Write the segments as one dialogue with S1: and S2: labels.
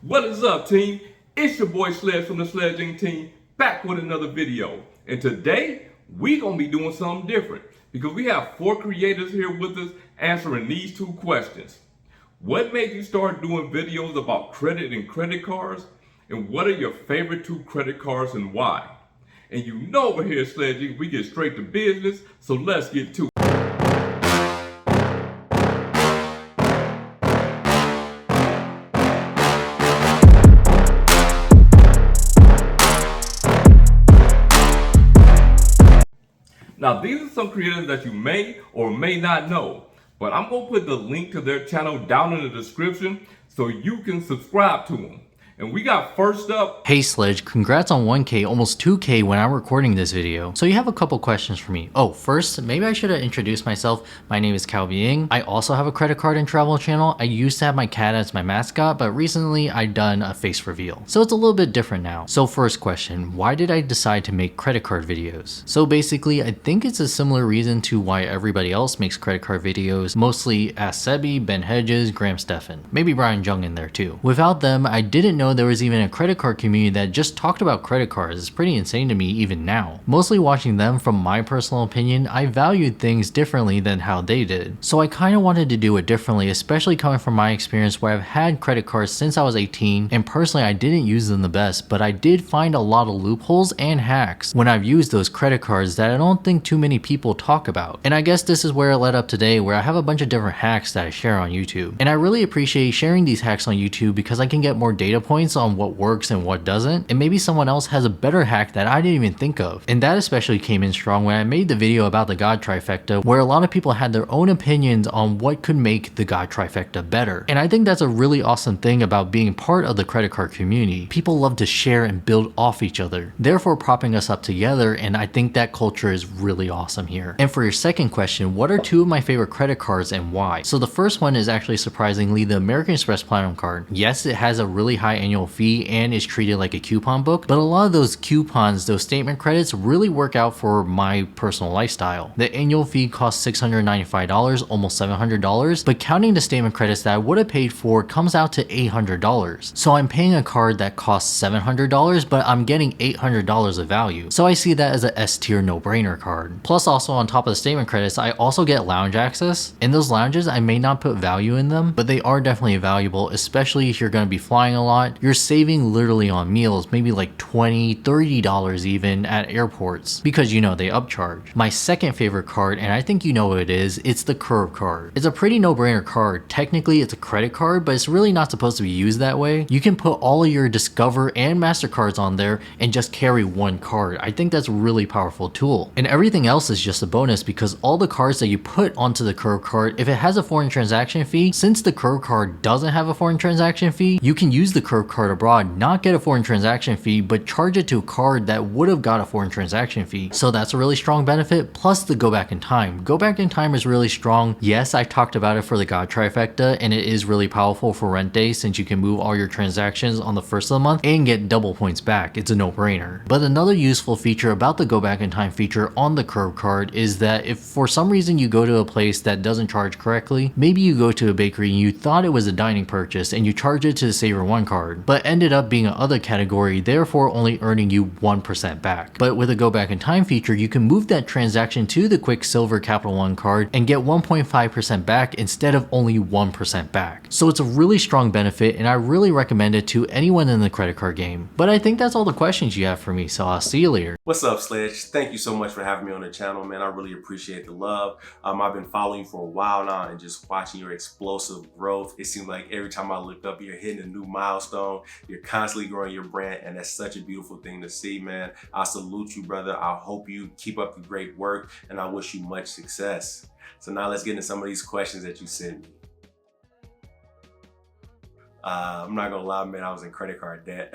S1: What is up, team? It's your boy Sledge from the SledgeIncTeam team, back with another video. And today, we're going to be doing something different because we have 4 creators here with us answering these 2 questions. What made you start doing videos about credit and credit cards? And what are your favorite 2 credit cards and why? And you know over here at SledgeInc, we get straight to business, so let's get to it. Now, these are some creators that you may or may not know, but I'm going to put the link to their channel down in the description so you can subscribe to them. And we got first up.
S2: Hey Sledge, congrats on 1K, almost 2K when I'm recording this video. So you have a couple questions for me. Oh, first, maybe I should have introduced myself. My name is Calving. I also have a credit card and travel channel. I used to have my cat as my mascot, but recently I've done a face reveal. So it's a little bit different now. So first question, why did I decide to make credit card videos? So basically, I think it's a similar reason to why everybody else makes credit card videos, mostly Ask Sebi, Ben Hedges, Graham Stephan, maybe Brian Jung in there too. Without them, I didn't know there was even a credit card community that just talked about credit cards. It's pretty insane to me even now. Mostly watching them, from my personal opinion, I valued things differently than how they did. So I kind of wanted to do it differently, especially coming from my experience where I've had credit cards since I was 18, and personally I didn't use them the best, but I did find a lot of loopholes and hacks when I've used those credit cards that I don't think too many people talk about. And I guess this is where it led up today, where I have a bunch of different hacks that I share on YouTube. And I really appreciate sharing these hacks on YouTube because I can get more data points on what works and what doesn't, and maybe someone else has a better hack that I didn't even think of. And that especially came in strong when I made the video about the God Trifecta, where a lot of people had their own opinions on what could make the God Trifecta better. And I think that's a really awesome thing about being part of the credit card community. People love to share and build off each other, therefore propping us up together, and I think that culture is really awesome here. And for your second question, what are 2 of my favorite credit cards and why? So the first one is actually surprisingly the American Express Platinum card. Yes, it has a really high annual fee and is treated like a coupon book, but a lot of those coupons, those statement credits, really work out for my personal lifestyle. The annual fee costs $695, almost $700, but counting the statement credits that I would have paid for comes out to $800. So I'm paying a card that costs $700, but I'm getting $800 of value. So I see that as a S tier no-brainer card. Plus, also on top of the statement credits, I also get lounge access. In those lounges, I may not put value in them, but they are definitely valuable, especially if you're going to be flying a lot. You're saving literally on meals, maybe like $20, $30 even at airports, because you know they upcharge. My second favorite card, and I think you know what it is, it's the Curve card. It's a pretty no-brainer card. Technically it's a credit card, but it's really not supposed to be used that way. You can put all of your Discover and Mastercards on there and just carry one card. I think that's a really powerful tool. And everything else is just a bonus because all the cards that you put onto the Curve card, if it has a foreign transaction fee, since the Curve card doesn't have a foreign transaction fee, you can use the Curve card abroad, not get a foreign transaction fee, but charge it to a card that would have got a foreign transaction fee. So that's a really strong benefit, plus the go back in time. Go back in time is really strong. Yes, I talked about it for the God Trifecta, and it is really powerful for rent day since you can move all your transactions on the first of the month and get double points back. It's a no-brainer. But another useful feature about the go back in time feature on the Curve card is that if for some reason you go to a place that doesn't charge correctly, maybe you go to a bakery and you thought it was a dining purchase and you charge it to the Saver One card, but ended up being an other category, therefore only earning you 1% back. But with a go back in time feature, you can move that transaction to the Quick Silver Capital One card and get 1.5% back instead of only 1% back. So it's a really strong benefit, and I really recommend it to anyone in the credit card game. But I think that's all the questions you have for me, so I'll see you later.
S3: What's up, Sledge? Thank you so much for having me on the channel, man. I really appreciate the love. I've been following you for a while now and just watching your explosive growth. It seems like every time I look up, you're hitting a new milestone. You're constantly growing your brand, and that's such a beautiful thing to see, man. I salute you, brother. I hope you keep up the great work, and I wish you much success. So now let's get into some of these questions that you sent me. I'm not gonna lie, man, I was in credit card debt.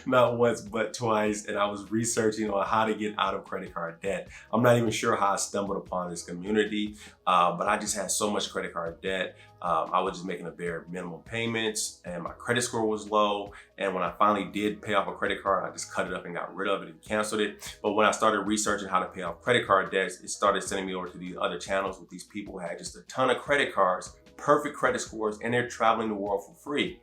S3: Not once, but twice, and I was researching on how to get out of credit card debt. I'm not even sure how I stumbled upon this community, but I just had so much credit card debt. I was just making a bare minimum payments, and my credit score was low. And when I finally did pay off a credit card, I just cut it up and got rid of it and canceled it. But when I started researching how to pay off credit card debts, it started sending me over to these other channels with these people who had just a ton of credit cards, perfect credit scores, and they're traveling the world for free.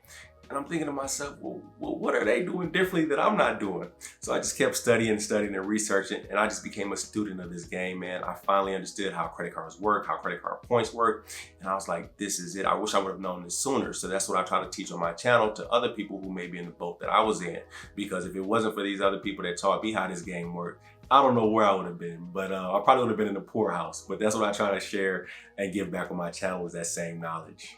S3: And I'm thinking to myself, well, what are they doing differently that I'm not doing? So I just kept studying and researching, and I just became a student of this game, man. I finally understood how credit cards work, how credit card points work, and I was like, this is it. I wish I would have known this sooner. So that's what I try to teach on my channel to other people who may be in the boat that I was in. Because if it wasn't for these other people that taught me how this game worked, I don't know where I would have been, but I probably would have been in the poorhouse. But that's what I try to share and give back on my channel, is that same knowledge.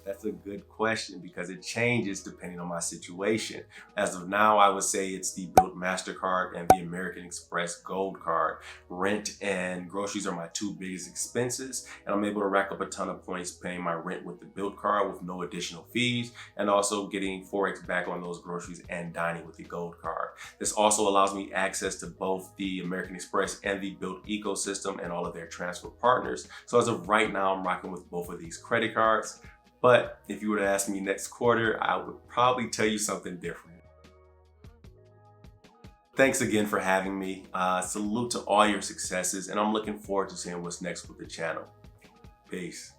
S3: That's a good question because it changes depending on my situation. As of now, I would say it's the BILT Mastercard and the American Express Gold Card. Rent and groceries are my two biggest expenses, and I'm able to rack up a ton of points paying my rent with the BILT card with no additional fees, and also getting Forex back on those groceries and dining with the Gold Card. This also allows me access to both the American Express and the BILT ecosystem and all of their transfer partners. So as of right now, I'm rocking with both of these credit cards. But if you were to ask me next quarter, I would probably tell you something different. Thanks again for having me. Salute to all your successes, and I'm looking forward to seeing what's next with the channel. Peace.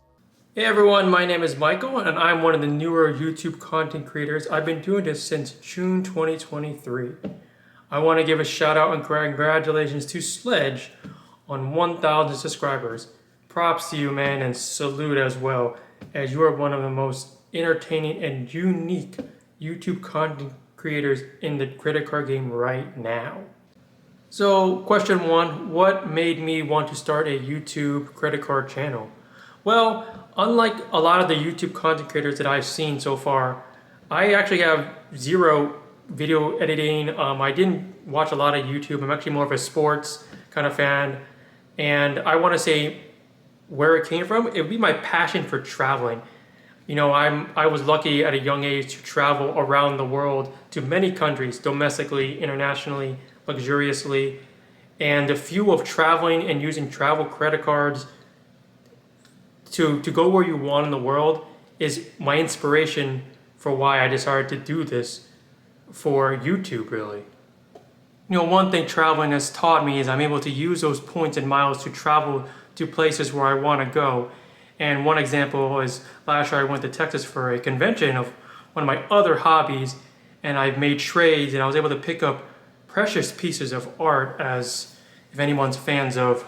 S4: Hey everyone, my name is Michael, and I'm one of the newer YouTube content creators. I've been doing this since June 2023. I want to give a shout out and congratulations to Sledge on 1,000 subscribers. Props to you, man, and salute as well, as you are one of the most entertaining and unique YouTube content creators in the credit card game right now. So question one, what made me want to start a YouTube credit card channel? Well, unlike a lot of the YouTube content creators that I've seen so far, I actually have zero video editing. I didn't watch a lot of YouTube. I'm actually more of a sports kind of fan. And I want to say where it came from, it would be my passion for traveling. You know, I was lucky at a young age to travel around the world to many countries, domestically, internationally, luxuriously. And the fuel of traveling and using travel credit cards to go where you want in the world is my inspiration for why I decided to do this for YouTube, really. You know, one thing traveling has taught me is I'm able to use those points and miles to travel to places where I want to go. And one example is last year I went to Texas for a convention of one of my other hobbies, and I've made trades, and I was able to pick up precious pieces of art. As if anyone's fans of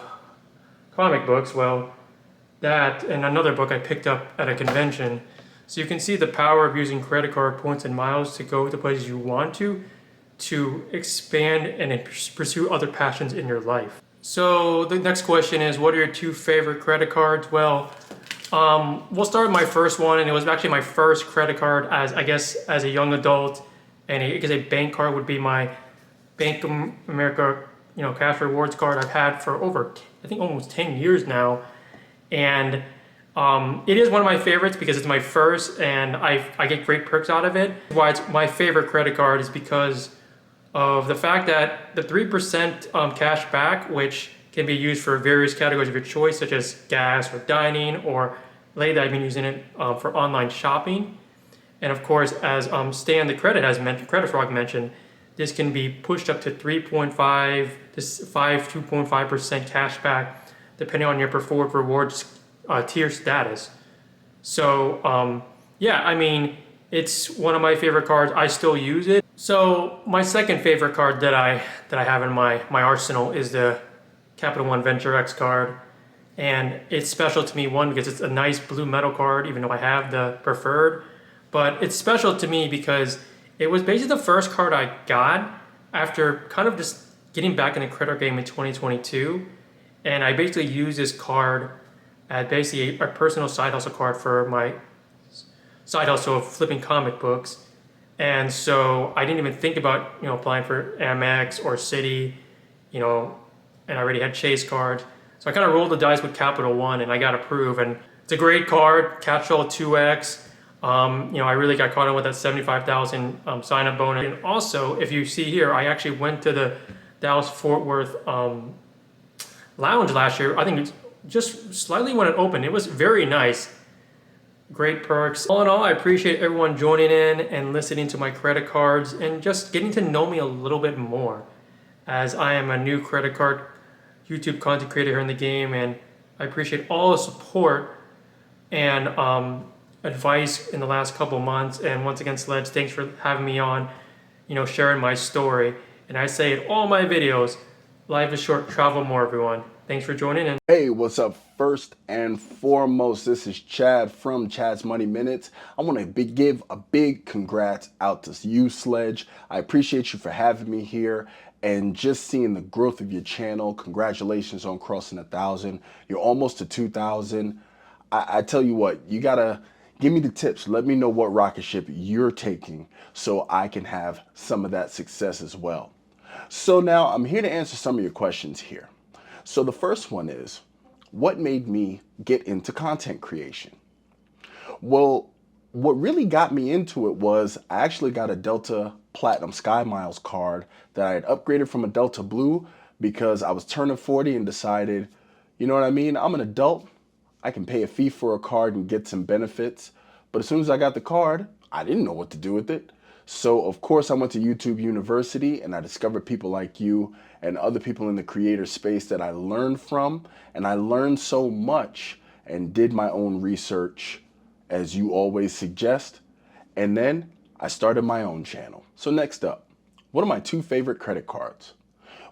S4: comic books, well, that and another book I picked up at a convention. So you can see the power of using credit card points and miles to go to places you want to expand and pursue other passions in your life. So the next question is, what are your two favorite credit cards? Well, we'll start with my first one, and it was actually my first credit card as a young adult, and a bank card would be my Bank of America, cash rewards card I've had for over, I think almost 10 years now, and it is one of my favorites because it's my first, and I get great perks out of it. Why it's my favorite credit card is because of the fact that the 3% cash back, which can be used for various categories of your choice, such as gas or dining, or lately I've been using it for online shopping. And of course, as Stan the Credit Frog mentioned, this can be pushed up to 3.5 to 2.5% cash back, depending on your preferred rewards tier status. So yeah, I mean, it's one of my favorite cards. I still use it. So my second favorite card that I have in my arsenal is the Capital One Venture X card. And it's special to me, one, because it's a nice blue metal card, even though I have the preferred. But it's special to me because it was basically the first card I got after kind of just getting back in the credit game in 2022. And I basically used this card as basically a personal side hustle card for my side hustle of flipping comic books. And so I didn't even think about, applying for Amex or Citi, and I already had Chase cards. So I kind of rolled the dice with Capital One, and I got approved. And it's a great card, catch-all 2X. I really got caught up with that 75,000 sign-up bonus. And also, if you see here, I actually went to the Dallas-Fort Worth lounge last year. I think it's just slightly when it opened. It was very nice. Great perks. All in all, I appreciate everyone joining in and listening to my credit cards and just getting to know me a little bit more, as I am a new credit card YouTube content creator here in the game, and I appreciate all the support. And advice in the last couple months. And once again, Sledge, thanks for having me on, sharing my story. And I say in all my videos, life is short, travel more, everyone. Thanks for joining in.
S5: Hey, what's up? First and foremost, this is Chad from Chad's Money Minutes. I want to give a big congrats out to you, Sledge. I appreciate you for having me here and just seeing the growth of your channel. Congratulations on crossing 1,000. You're almost to 2,000. I tell you what, you gotta give me the tips. Let me know what rocket ship you're taking so I can have some of that success as well. So now I'm here to answer some of your questions here. So the first one is, what made me get into content creation? Well, what really got me into it was I actually got a Delta Platinum Sky Miles card that I had upgraded from a Delta Blue because I was turning 40 and decided, you know what I mean? I'm an adult. I can pay a fee for a card and get some benefits. But as soon as I got the card, I didn't know what to do with it. So of course I went to YouTube University and I discovered people like you and other people in the creator space that I learned from. And I learned so much and did my own research as you always suggest. And then I started my own channel. So next up, what are my 2 favorite credit cards?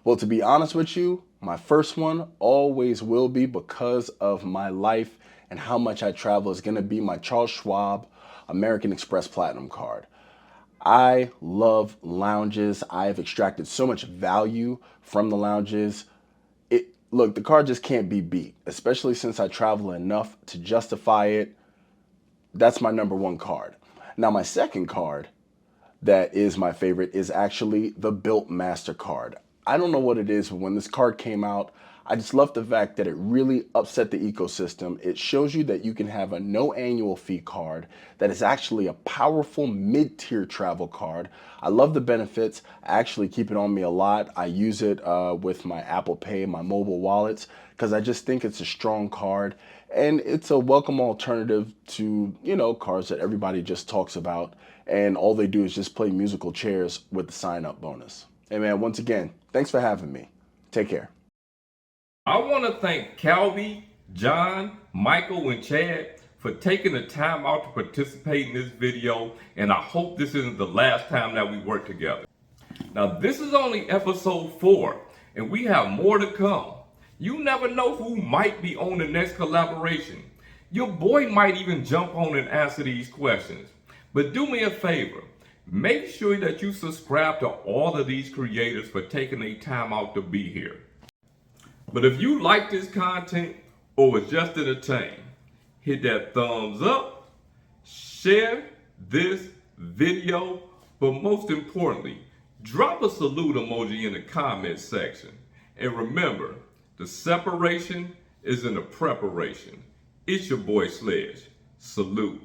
S5: Well, to be honest with you, my first one always will be, because of my life and how much I travel, is gonna be my Charles Schwab American Express Platinum card. I love lounges. I've extracted so much value from the lounges. Look, the card just can't be beat, especially since I travel enough to justify it. That's my #1 card. Now, my second card that is my favorite is actually the BILT Mastercard. I don't know what it is, but when this card came out, I just love the fact that it really upset the ecosystem. It shows you that you can have a no annual fee card that is actually a powerful mid-tier travel card. I love the benefits. I actually keep it on me a lot. I use it with my Apple Pay, my mobile wallets, because I just think it's a strong card. And it's a welcome alternative to, cards that everybody just talks about. And all they do is just play musical chairs with the sign-up bonus. Hey man, once again, thanks for having me. Take care.
S1: I want to thank Calby, John, Michael, and Chad for taking the time out to participate in this video, and I hope this isn't the last time that we work together. Now, this is only episode 4, and we have more to come. You never know who might be on the next collaboration. Your boy might even jump on and answer these questions. But do me a favor, make sure that you subscribe to all of these creators for taking their time out to be here. But if you like this content or was just entertained, hit that thumbs up, share this video, but most importantly, drop a salute emoji in the comment section. And remember, the separation is in the preparation. It's your boy Sledge. Salute.